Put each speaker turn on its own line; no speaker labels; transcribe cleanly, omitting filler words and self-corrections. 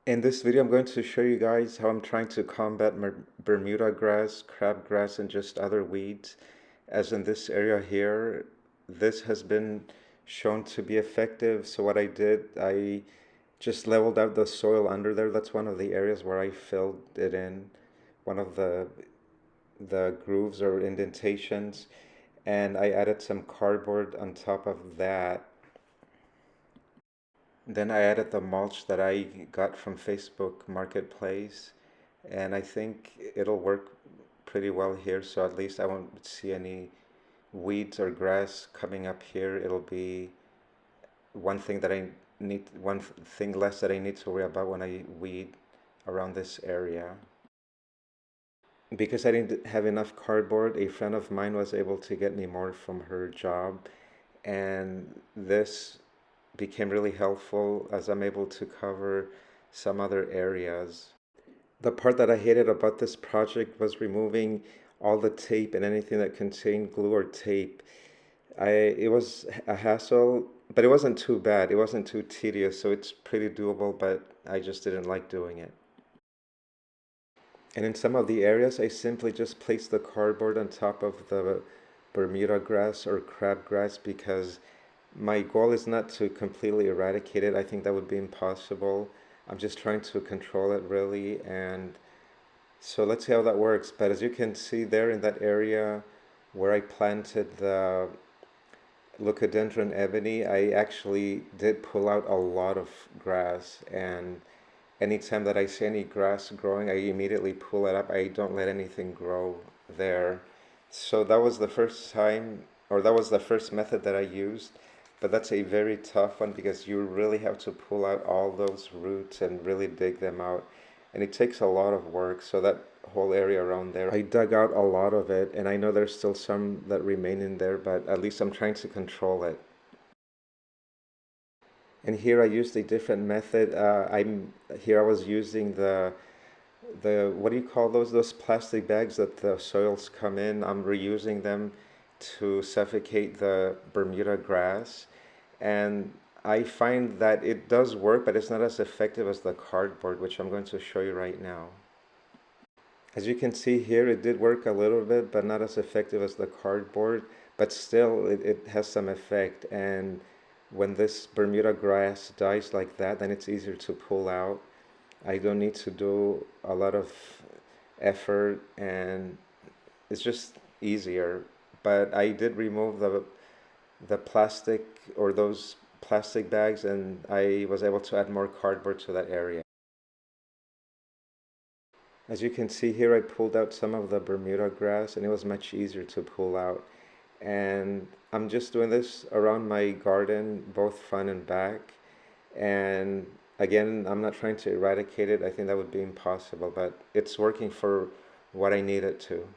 In this video, I'm going to show you guys how I'm trying to combat Bermuda grass, crabgrass, and just other weeds. As in this area here, this has been shown to be effective. So what I did, I just leveled out the soil under there. That's one of the areas where I filled it in, one of the grooves or indentations, and I added some cardboard on top of that. Then I added the mulch that I got from Facebook Marketplace, and I think it'll work pretty well here, so at least I won't see any weeds or grass coming up here. It'll be one thing less that I need to worry about when I weed around this area. Because I didn't have enough cardboard, a friend of mine was able to get me more from her job, and this became really helpful as I'm able to cover some other areas. The part that I hated about this project was removing all the tape and anything that contained glue or tape. It was a hassle, but it wasn't too bad. It wasn't too tedious, so it's pretty doable, but I just didn't like doing it. And in some of the areas, I simply just placed the cardboard on top of the Bermuda grass or crabgrass because my goal is not to completely eradicate it. I think that would be impossible. I'm just trying to control it really. And so let's see how that works. But as you can see there in that area where I planted the Leucadendron ebony, I actually did pull out a lot of grass, and anytime that I see any grass growing, I immediately pull it up. I don't let anything grow there. So that was the first time, or that was the first method that I used, but that's a very tough one because you really have to pull out all those roots and really dig them out. And it takes a lot of work. So that whole area around there, I dug out a lot of it, and I know there's still some that remain in there, but at least I'm trying to control it. And here I used a different method. I was using the what do you call those plastic bags that the soils come in. I'm reusing them to suffocate the Bermuda grass, and I find that it does work, but it's not as effective as the cardboard, which I'm going to show you right now. As you can see here, it did work a little bit, but not as effective as the cardboard, but still it has some effect. And when this Bermuda grass dies like that, then it's easier to pull out. I don't need to do a lot of effort, and it's just easier. But I did remove the plastic or those plastic bags, and I was able to add more cardboard to that area. As you can see here, I pulled out some of the Bermuda grass, and it was much easier to pull out. And I'm just doing this around my garden, both front and back. And again, I'm not trying to eradicate it. I think that would be impossible, but it's working for what I need it to.